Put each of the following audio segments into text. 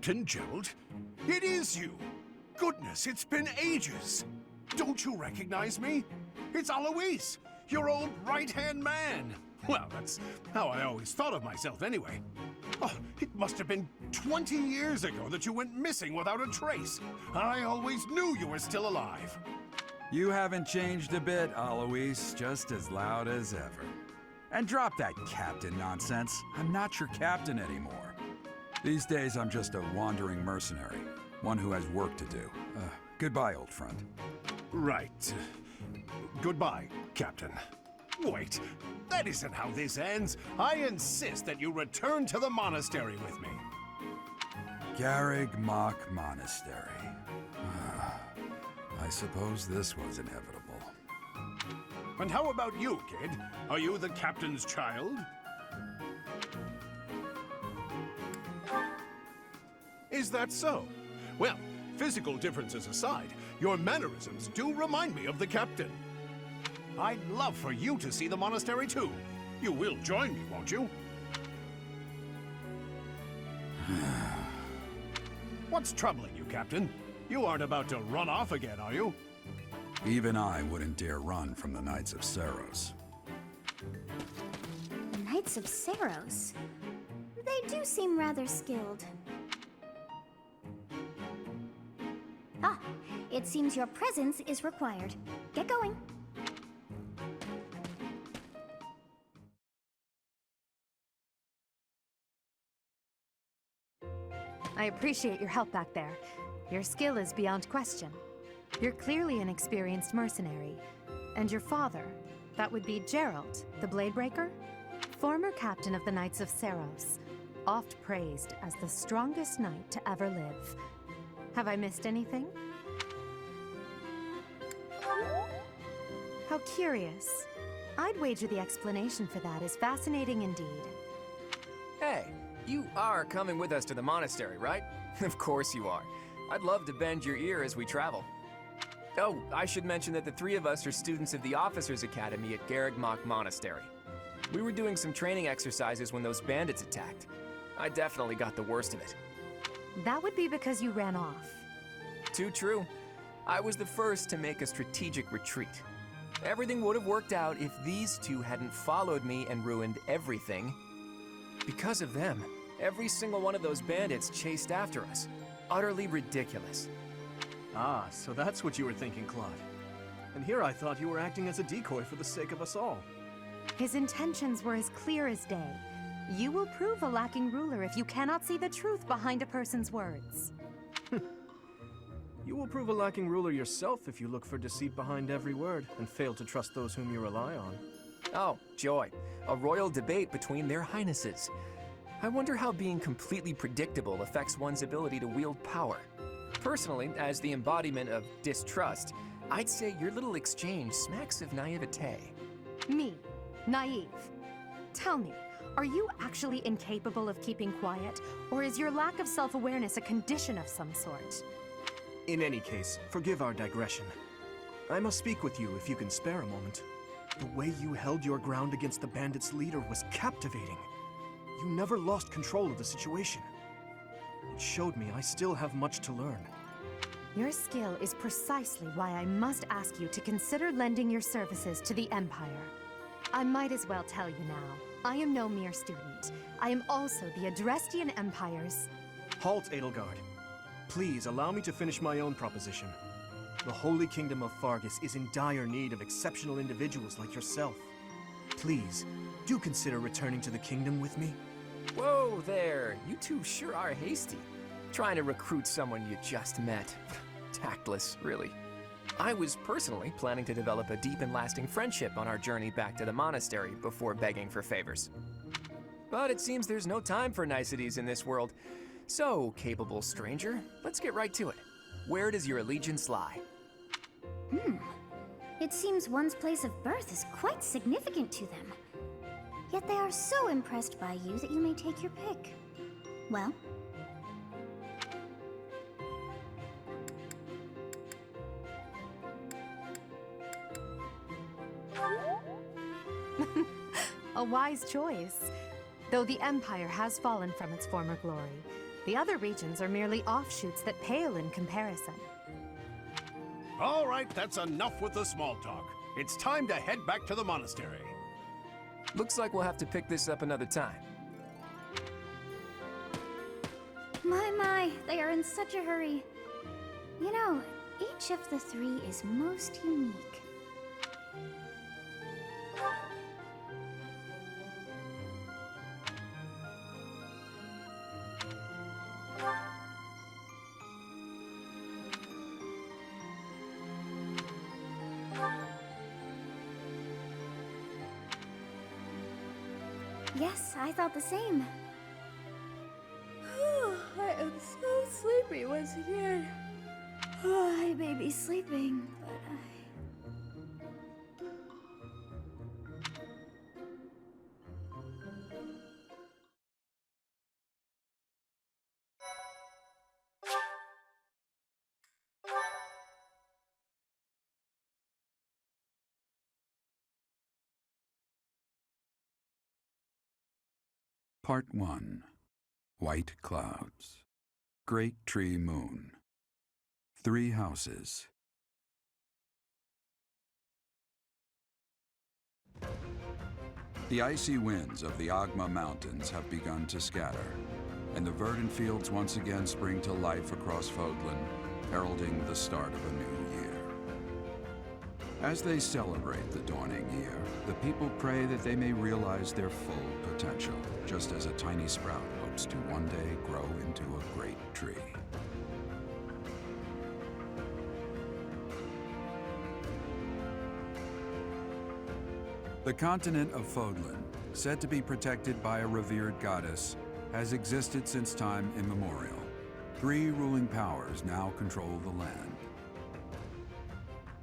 Captain Gerald? It is you! Goodness, it's been ages! Don't you recognize me? It's Alois, your old right-hand man! Well, that's how I always thought of myself anyway. Oh, it must have been 20 years ago that you went missing without a trace. I always knew you were still alive. You haven't changed a bit, Alois, just as loud as ever. And drop that captain nonsense. I'm not your captain anymore. These days, I'm just a wandering mercenary, one who has work to do. Goodbye, old friend. Right. Goodbye, Captain. Wait, that isn't how this ends. I insist that you return to the monastery with me. Garreg Mach Monastery. I suppose this was inevitable. And how about you, kid? Are you the captain's child? Is that so? Well, physical differences aside, your mannerisms do remind me of the captain. I'd love for you to see the monastery too. You will join me, won't you? What's troubling you, Captain? You aren't about to run off again, are you? Even I wouldn't dare run from the Knights of Seiros. The Knights of Seiros? They do seem rather skilled. Ah, it seems your presence is required. Get going. I appreciate your help back there. Your skill is beyond question. You're clearly an experienced mercenary. And your father, that would be Gerald, the Bladebreaker? Former captain of the Knights of Seiros, oft praised as the strongest knight to ever live. Have I missed anything? How curious. I'd wager the explanation for that is fascinating indeed. Hey, you are coming with us to the monastery, right? Of course you are. I'd love to bend your ear as we travel. Oh, I should mention that the three of us are students of the Officers' Academy at Garreg Mach Monastery. We were doing some training exercises when those bandits attacked. I definitely got the worst of it. That would be because you ran off. Too true. I was the first to make a strategic retreat. Everything would have worked out if these two hadn't followed me and ruined everything. Because of them, every single one of those bandits chased after us. Utterly ridiculous. Ah, so that's what you were thinking, Claude. And here I thought you were acting as a decoy for the sake of us all. His intentions were as clear as day. You will prove a lacking ruler if you cannot see the truth behind a person's words. You will prove a lacking ruler yourself if you look for deceit behind every word and fail to trust those whom you rely on. Oh, joy. A royal debate between their highnesses. I wonder how being completely predictable affects one's ability to wield power. Personally, as the embodiment of distrust, I'd say your little exchange smacks of naivete. Me? Naive? Tell me, are you actually incapable of keeping quiet, or is your lack of self-awareness a condition of some sort? In any case, forgive our digression. I must speak with you if you can spare a moment. The way you held your ground against the bandits' leader was captivating. You never lost control of the situation. It showed me I still have much to learn. Your skill is precisely why I must ask you to consider lending your services to the Empire. I might as well tell you now, I am no mere student. I am also the Adrestian Empire's... Halt, Edelgard. Please allow me to finish my own proposition. The Holy Kingdom of Fargus is in dire need of exceptional individuals like yourself. Please, do consider returning to the kingdom with me. Whoa there, you two sure are hasty. Trying to recruit someone you just met. Tactless, really. I was personally planning to develop a deep and lasting friendship on our journey back to the monastery before begging for favors. But it seems there's no time for niceties in this world. So, capable stranger, let's get right to it. Where does your allegiance lie? It seems one's place of birth is quite significant to them. Yet they are so impressed by you that you may take your pick. Well? A wise choice. Though the Empire has fallen from its former glory, The other regions are merely offshoots that pale in comparison. All right, that's enough with the small talk. It's time to head back to the monastery. Looks like we'll have to pick this up another time. My, they are in such a hurry. You know, each of the three is most unique. Yes, I thought the same. I am so sleepy once again. I may be sleeping, but Part 1. White Clouds. Great Tree Moon. 3 houses. The icy winds of the Agma Mountains have begun to scatter, and the verdant fields once again spring to life across Fodlan, heralding the start of a new year. As they celebrate the dawning year, the people pray that they may realize their full potential, just as a tiny sprout hopes to one day grow into a great tree. The continent of Fodlan, said to be protected by a revered goddess, has existed since time immemorial. 3 ruling powers now control the land.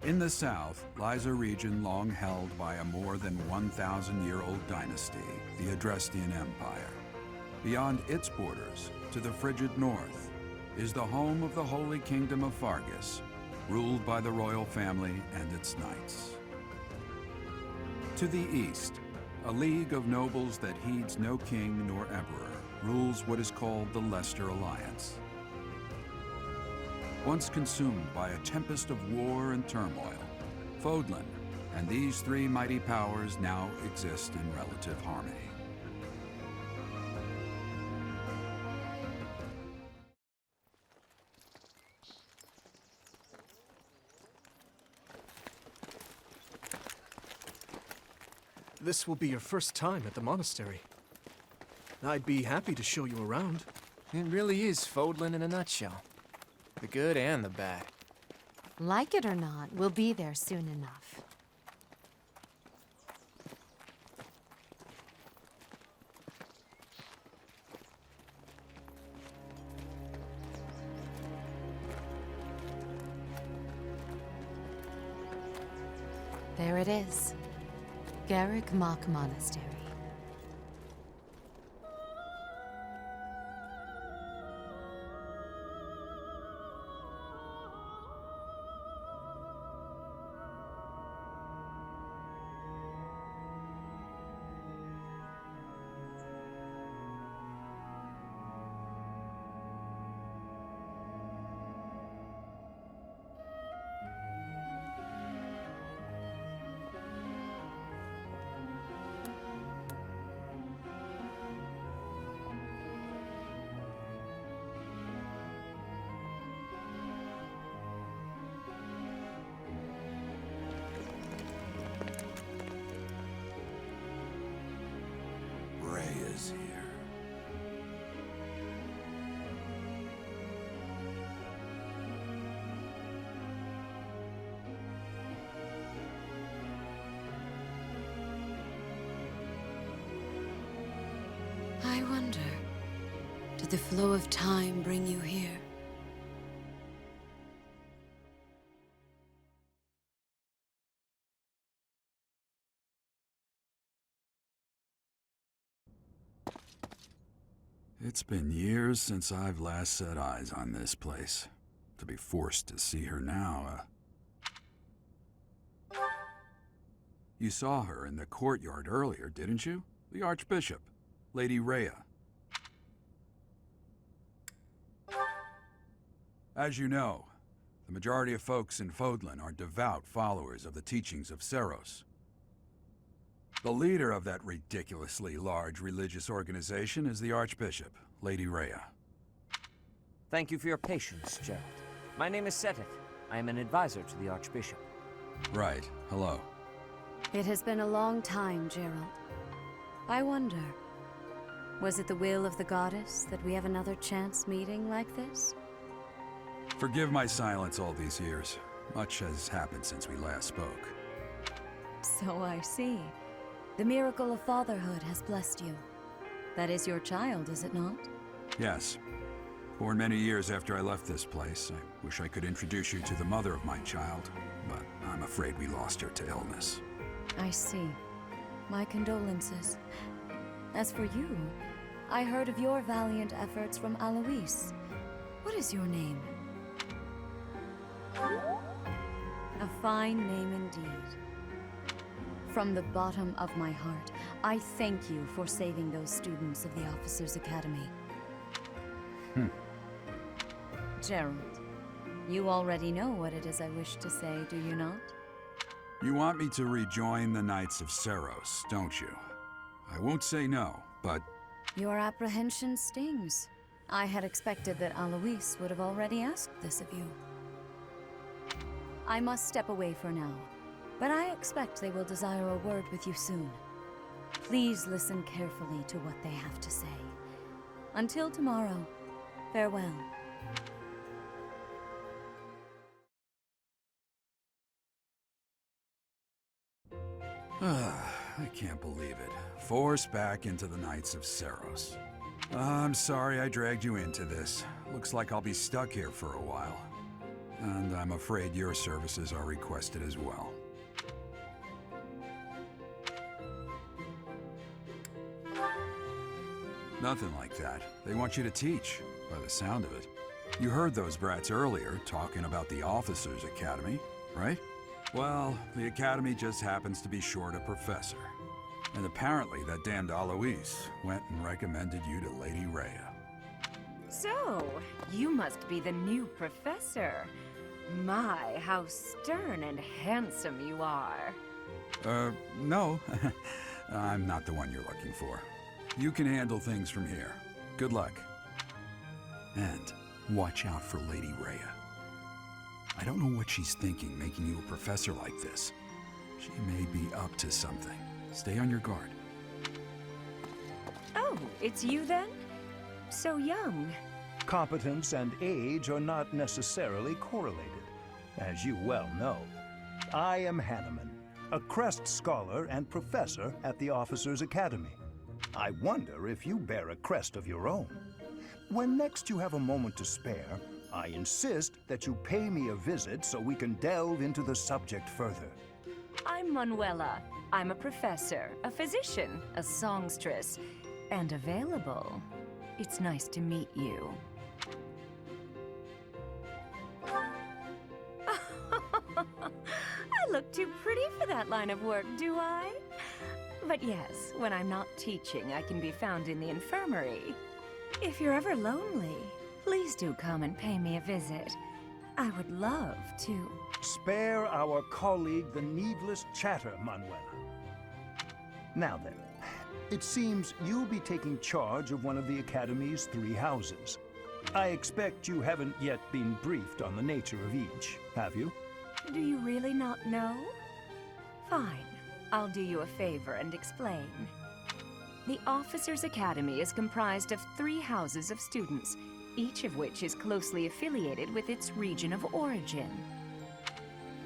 In the south lies a region long held by a more than 1,000-year-old dynasty, the Adrestian Empire. Beyond its borders, to the frigid north, is the home of the Holy Kingdom of Fargus, ruled by the royal family and its knights. To the east, a league of nobles that heeds no king nor emperor rules what is called the Leicester Alliance. Once consumed by a tempest of war and turmoil, Fodlan and these 3 mighty powers now exist in relative harmony. This will be your first time at the monastery. I'd be happy to show you around. It really is Fodlan in a nutshell. The good and the bad. Like it or not, we'll be there soon enough. There it is. Garrick Mock Monastery. Raya's here. I wonder, did the flow of time bring you here? It's been years since I've last set eyes on this place. To be forced to see her now, You saw her in the courtyard earlier, didn't you? The Archbishop, Lady Raya. As you know, the majority of folks in Fodlan are devout followers of the teachings of Seros. The leader of that ridiculously large religious organization is the Archbishop, Lady Raya. Thank you for your patience, Gerald. My name is Seteth. I am an advisor to the Archbishop. Right. Hello. It has been a long time, Gerald. I wonder, was it the will of the goddess that we have another chance meeting like this? Forgive my silence all these years. Much has happened since we last spoke. So I see. The miracle of fatherhood has blessed you. That is your child, is it not? Yes. Born many years after I left this place, I wish I could introduce you to the mother of my child, but I'm afraid we lost her to illness. I see. My condolences. As for you, I heard of your valiant efforts from Alois. What is your name? A fine name indeed. From the bottom of my heart, I thank you for saving those students of the Officers' Academy. Gerald, you already know what it is I wish to say, do you not? You want me to rejoin the Knights of Seros, don't you? I won't say no, but... Your apprehension stings. I had expected that Alois would have already asked this of you. I must step away for now, but I expect they will desire a word with you soon. Please listen carefully to what they have to say. Until tomorrow, farewell. I can't believe it. Forced back into the Knights of Seros. I'm sorry I dragged you into this. Looks like I'll be stuck here for a while. And I'm afraid your services are requested as well. Nothing like that. They want you to teach, by the sound of it. You heard those brats earlier talking about the Officers' Academy, right? Well, the Academy just happens to be short a professor. And apparently that damned Alois went and recommended you to Lady Raya. So, you must be the new professor. My, how stern and handsome you are. No. I'm not the one you're looking for. You can handle things from here. Good luck. And watch out for Lady Raya. I don't know what she's thinking making you a professor like this. She may be up to something. Stay on your guard. Oh, it's you then? So young. Competence and age are not necessarily correlated, as you well know. I am Hanneman, a Crest Scholar and Professor at the Officers' Academy. I wonder if you bear a crest of your own. When next you have a moment to spare, I insist that you pay me a visit so we can delve into the subject further. I'm Manuela. I'm a professor, a physician, a songstress, and available. It's nice to meet you. I look too pretty for that line of work, do I? But yes, when I'm not teaching, I can be found in the infirmary. If you're ever lonely, please do come and pay me a visit. I would love to. Spare our colleague the needless chatter, Manuela. Now then, it seems you'll be taking charge of one of the Academy's 3 houses. I expect you haven't yet been briefed on the nature of each, have you? Do you really not know? Fine. I'll do you a favor and explain. The Officers' Academy is comprised of 3 houses of students, each of which is closely affiliated with its region of origin.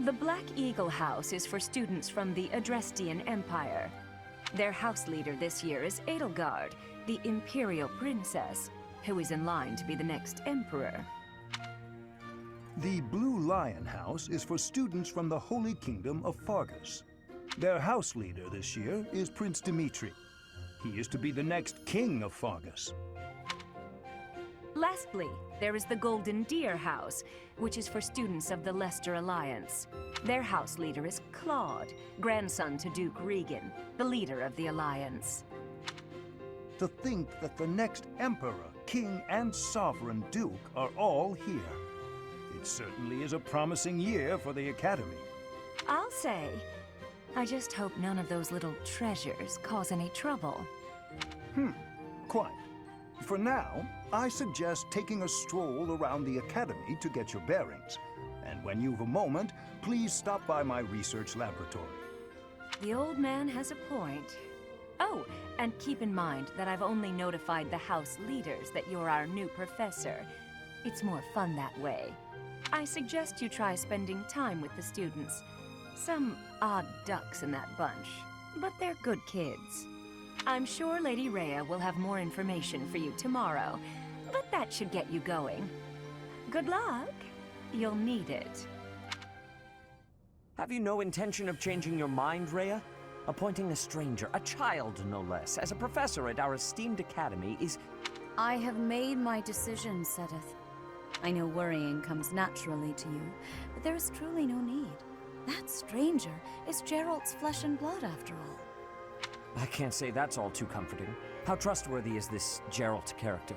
The Black Eagle House is for students from the Adrestian Empire. Their house leader this year is Edelgard, the Imperial Princess, who is in line to be the next Emperor. The Blue Lion House is for students from the Holy Kingdom of Fargus. Their house leader this year is Prince Dimitri. He is to be the next king of Fargus. Lastly, there is the Golden Deer House, which is for students of the Leicester Alliance. Their house leader is Claude, grandson to Duke Regan, the leader of the Alliance. To think that the next Emperor, King, and Sovereign Duke are all here. It certainly is a promising year for the Academy. I'll say. I just hope none of those little treasures cause any trouble. Quite. For now, I suggest taking a stroll around the Academy to get your bearings. And when you've a moment, please stop by my research laboratory. The old man has a point. Oh, and keep in mind that I've only notified the house leaders that you're our new professor. It's more fun that way. I suggest you try spending time with the students. Some odd ducks in that bunch, but they're good kids. I'm sure Lady Raya will have more information for you tomorrow, but that should get you going. Good luck. You'll need it. Have you no intention of changing your mind, Raya? Appointing a stranger, a child no less, as a professor at our esteemed academy is... I have made my decision, Sedith. I know worrying comes naturally to you, but there is truly no need. That stranger is Geralt's flesh and blood, after all. I can't say that's all too comforting. How trustworthy is this Geralt character?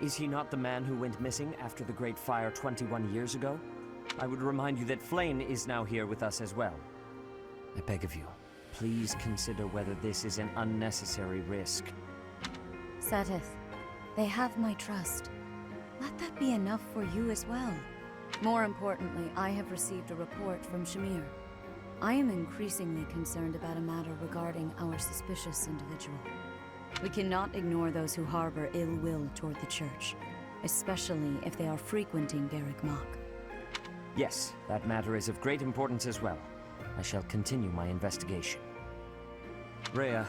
Is he not the man who went missing after the Great Fire 21 years ago? I would remind you that Flayn is now here with us as well. I beg of you, please consider whether this is an unnecessary risk. Sedith, they have my trust. Let that be enough for you as well. More importantly, I have received a report from Shamir. I am increasingly concerned about a matter regarding our suspicious individual. We cannot ignore those who harbor ill will toward the Church, especially if they are frequenting Garrick Mach. Yes, that matter is of great importance as well. I shall continue my investigation. Raya,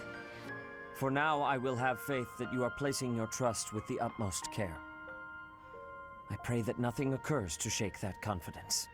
for now I will have faith that you are placing your trust with the utmost care. I pray that nothing occurs to shake that confidence.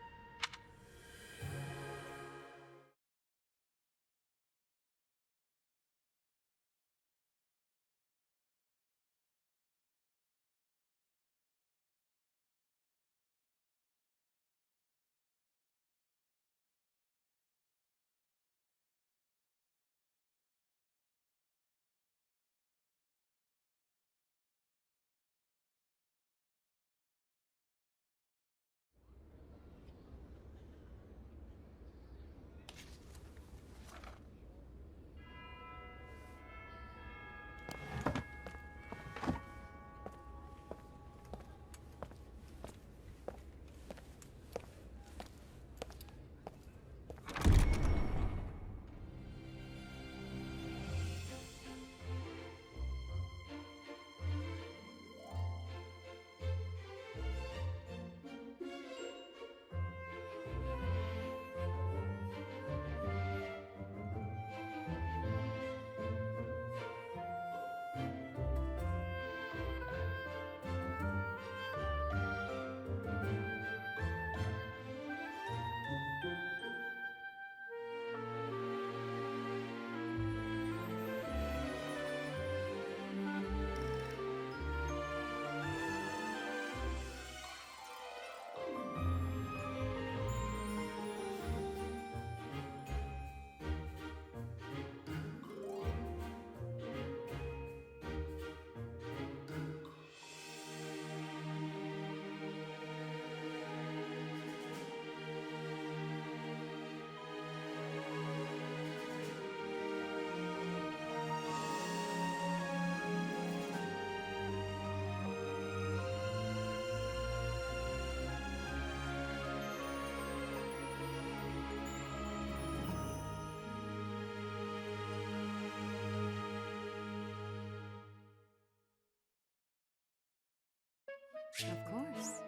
Of course.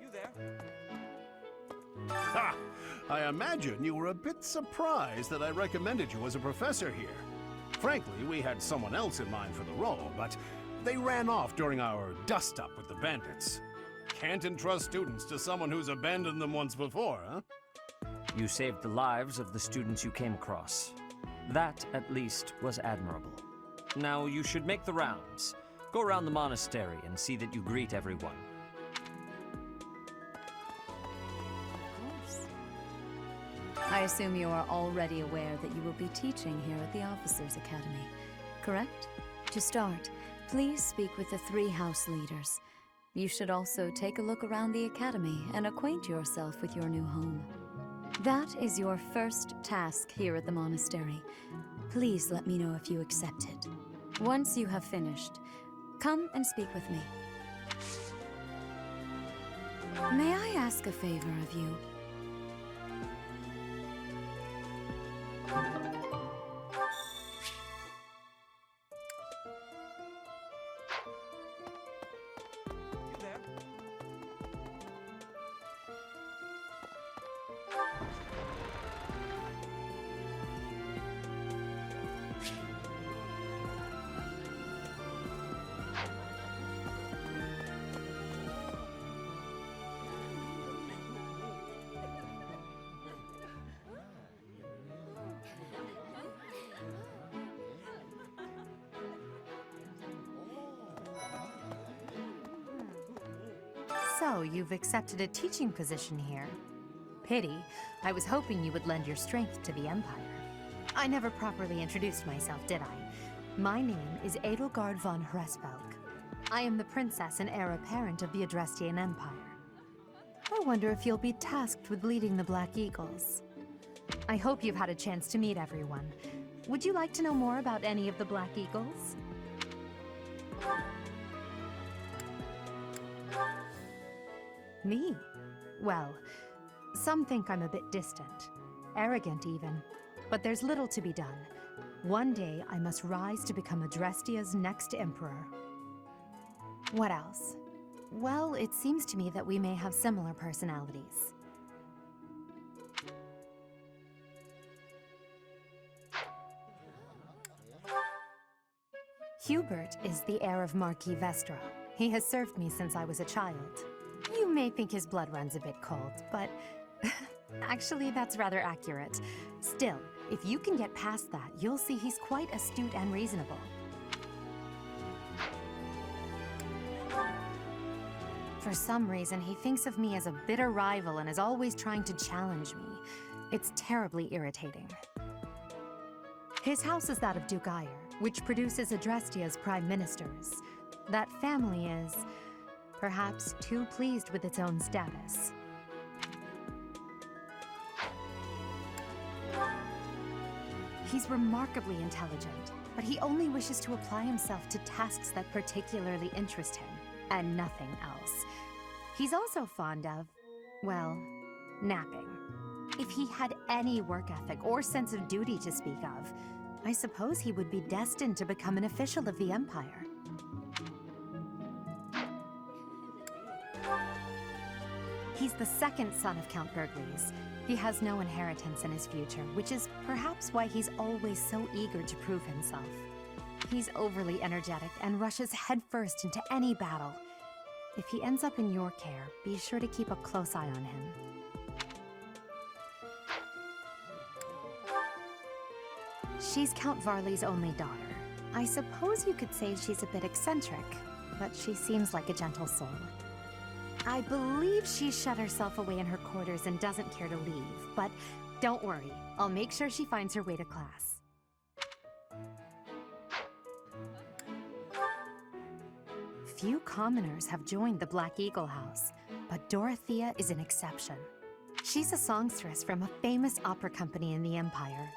You there? Ha! I imagine you were a bit surprised that I recommended you as a professor here. Frankly, we had someone else in mind for the role, but they ran off during our dust-up with the bandits. Can't entrust students to someone who's abandoned them once before, huh? You saved the lives of the students you came across. That, at least, was admirable. Now you should make the rounds. Go around the monastery and see that you greet everyone. Of course. I assume you are already aware that you will be teaching here at the Officers' Academy, correct? To start, please speak with the 3 house leaders. You should also take a look around the academy and acquaint yourself with your new home. That is your first task here at the monastery. Please let me know if you accept it. Once you have finished, come and speak with me. May I ask a favor of you? So, you've accepted a teaching position here. Pity. I was hoping you would lend your strength to the Empire. I never properly introduced myself, did I? My name is Edelgard Von Hresbalk. I am the princess and heir apparent of the Adrestian Empire. I wonder if you'll be tasked with leading the Black Eagles. I hope you've had a chance to meet everyone. Would you like to know more about any of the Black Eagles? Me? Well, some think I'm a bit distant, arrogant even, but there's little to be done. One day I must rise to become Adrestia's next emperor. What else? Well, it seems to me that we may have similar personalities. Hubert is the heir of Marquis Vestra. He has served me since I was a child. You may think his blood runs a bit cold, but actually that's rather accurate. Still, if you can get past that, you'll see he's quite astute and reasonable. For some reason, he thinks of me as a bitter rival and is always trying to challenge me. It's terribly irritating. His house is that of Duke Ire, which produces Adrestia's prime ministers. That family is perhaps too pleased with its own status. He's remarkably intelligent, but he only wishes to apply himself to tasks that particularly interest him, and nothing else. He's also fond of, well, napping. If he had any work ethic or sense of duty to speak of, I suppose he would be destined to become an official of the Empire. He's the second son of Count Burgles. He has no inheritance in his future, which is perhaps why he's always so eager to prove himself. He's overly energetic and rushes headfirst into any battle. If he ends up in your care, be sure to keep a close eye on him. She's Count Varley's only daughter. I suppose you could say she's a bit eccentric, but she seems like a gentle soul. I believe she's shut herself away in her quarters and doesn't care to leave, but don't worry, I'll make sure she finds her way to class. Few commoners have joined the Black Eagle House, but Dorothea is an exception. She's a songstress from a famous opera company in the Empire.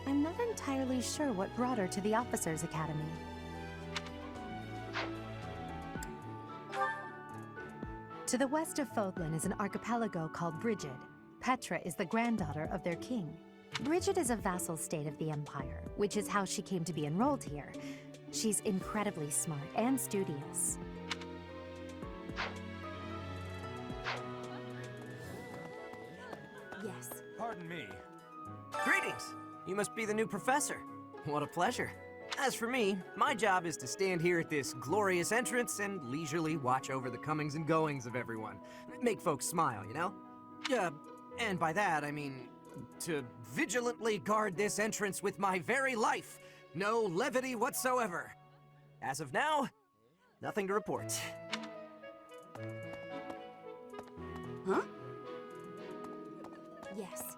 I'm not entirely sure what brought her to the Officers' Academy. To the west of Fodlan is an archipelago called Brigid. Petra is the granddaughter of their king. Brigid is a vassal state of the Empire, which is how she came to be enrolled here. She's incredibly smart and studious. Yes. Pardon me. Greetings! You must be the new professor. What a pleasure. As for me, my job is to stand here at this glorious entrance and leisurely watch over the comings and goings of everyone. Make folks smile, you know? And by that, I mean to vigilantly guard this entrance with my very life. No levity whatsoever. As of now, nothing to report. Huh? Yes.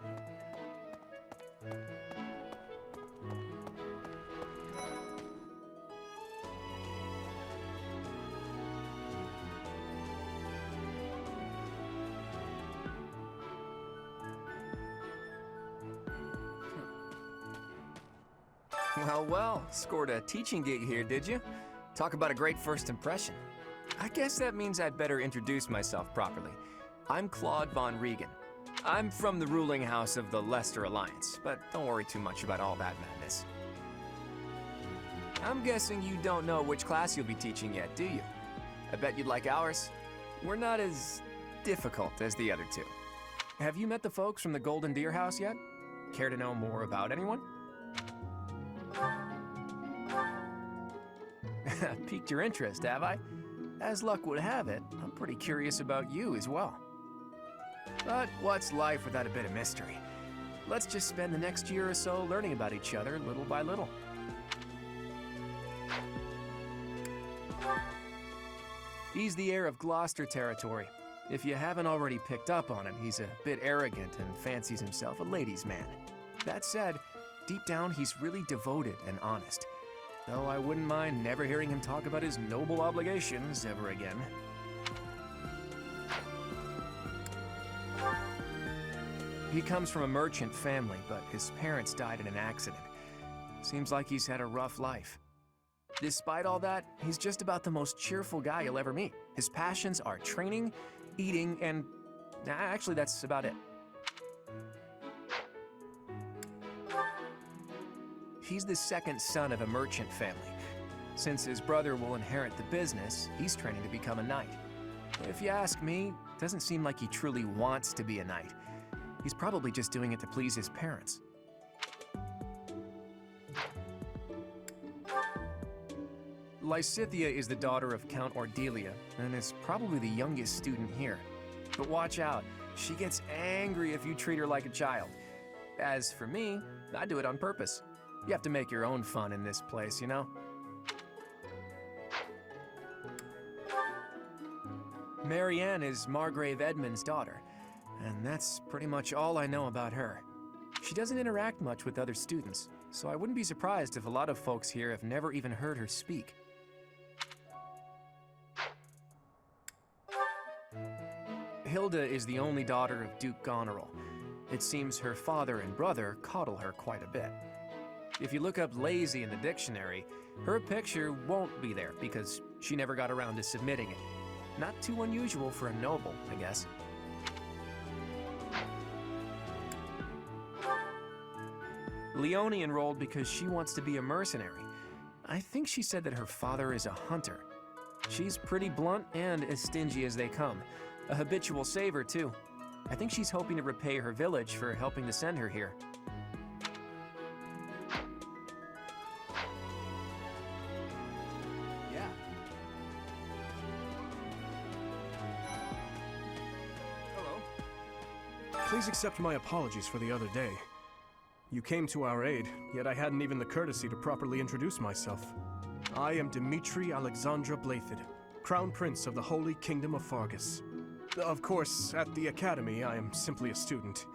Well, well, scored a teaching gig here, did you? Talk about a great first impression. I guess that means I'd better introduce myself properly. I'm Claude Von Regan. I'm from the ruling house of the Leicester Alliance, but don't worry too much about all that madness. I'm guessing you don't know which class you'll be teaching yet, do you? I bet you'd like ours. We're not as difficult as the other two. Have you met the folks from the Golden Deer House yet? Care to know more about anyone? Piqued your interest, have I? As luck would have it, I'm pretty curious about you as well. But what's life without a bit of mystery? Let's just spend the next year or so learning about each other little by little. He's the heir of Gloucester territory. If you haven't already picked up on it, he's a bit arrogant and fancies himself a ladies' man. That said, deep down he's really devoted and honest. Though I wouldn't mind never hearing him talk about his noble obligations ever again. He comes from a merchant family, but his parents died in an accident. Seems like he's had a rough life. Despite all that, he's just about the most cheerful guy you'll ever meet. His passions are training, eating, and actually that's about it. He's the second son of a merchant family. Since his brother will inherit the business, he's training to become a knight. If you ask me, it doesn't seem like he truly wants to be a knight. He's probably just doing it to please his parents. Lysithea is the daughter of Count Ordelia, and is probably the youngest student here. But watch out, she gets angry if you treat her like a child. As for me, I do it on purpose. You have to make your own fun in this place, you know? Marianne is Margrave Edmund's daughter, and that's pretty much all I know about her. She doesn't interact much with other students, so I wouldn't be surprised if a lot of folks here have never even heard her speak. Hilda is the only daughter of Duke Goneril. It seems her father and brother coddle her quite a bit. If you look up lazy in the dictionary, her picture won't be there because she never got around to submitting it. Not too unusual for a noble, I guess. Leonie enrolled because she wants to be a mercenary. I think she said that her father is a hunter. She's pretty blunt and as stingy as they come. A habitual saver, too. I think she's hoping to repay her village for helping to send her here. Yeah. Hello. Please accept my apologies for the other day. You came to our aid, yet I hadn't even the courtesy to properly introduce myself. I am Dimitri Alexandra Blythed, Crown Prince of the Holy Kingdom of Fargus. Of course, at the Academy, I am simply a student.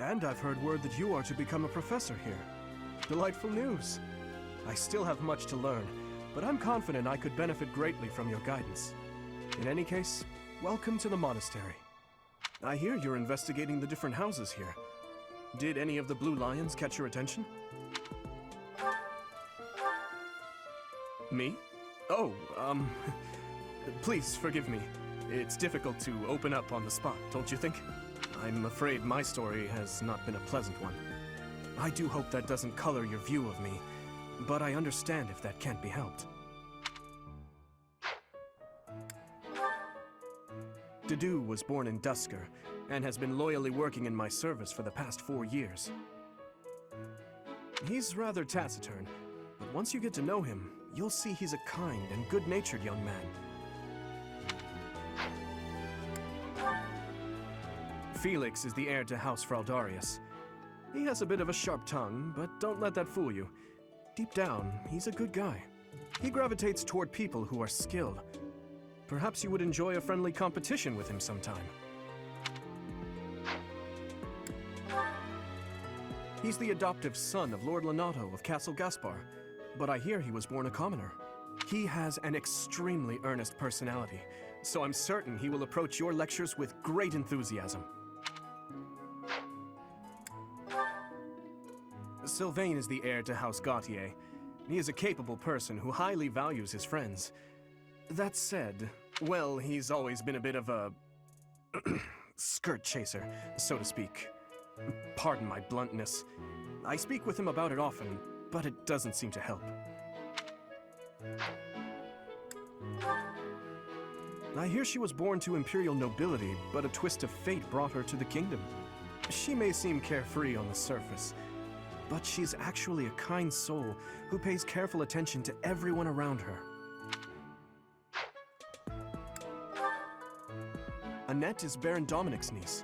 And I've heard word that you are to become a professor here. Delightful news. I still have much to learn, but I'm confident I could benefit greatly from your guidance. In any case, welcome to the monastery. I hear you're investigating the different houses here. Did any of the Blue Lions catch your attention? Me? Oh, please forgive me. It's difficult to open up on the spot, don't you think? I'm afraid my story has not been a pleasant one. I do hope that doesn't color your view of me, but I understand if that can't be helped. Dedu was born in Dusker, and has been loyally working in my service for the past 4 years. He's rather taciturn, but once you get to know him, you'll see he's a kind and good-natured young man. Felix is the heir to House Fraldarius. He has a bit of a sharp tongue, but don't let that fool you. Deep down, he's a good guy. He gravitates toward people who are skilled. Perhaps you would enjoy a friendly competition with him sometime. He's the adoptive son of Lord Lonato of Castle Gaspar, but I hear he was born a commoner. He has an extremely earnest personality, so I'm certain he will approach your lectures with great enthusiasm. Sylvain is the heir to House Gautier. He is a capable person who highly values his friends. That said, well, he's always been a bit of a skirt chaser, so to speak. Pardon my bluntness. I speak with him about it often, but it doesn't seem to help. I hear she was born to imperial nobility, but a twist of fate brought her to the kingdom. She may seem carefree on the surface, but she's actually a kind soul who pays careful attention to everyone around her. Annette is Baron Dominic's niece.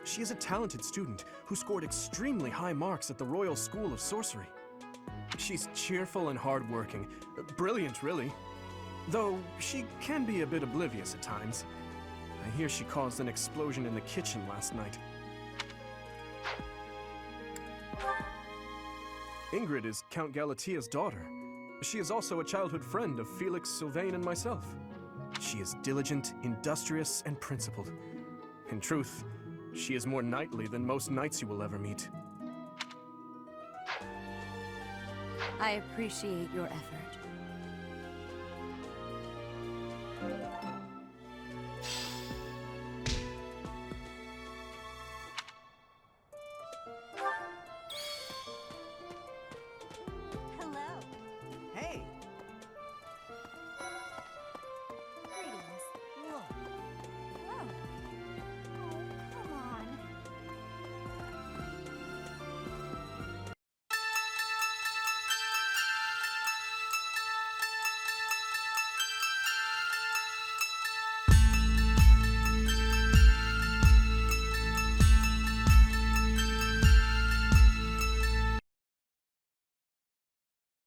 She is a talented student who scored extremely high marks at the Royal School of Sorcery. She's cheerful and hardworking. Brilliant, really. Though she can be a bit oblivious at times. I hear she caused an explosion in the kitchen last night. Ingrid is Count Galatia's daughter. She is also a childhood friend of Felix, Sylvain, and myself. She is diligent, industrious, and principled. In truth, she is more knightly than most knights you will ever meet. I appreciate your effort.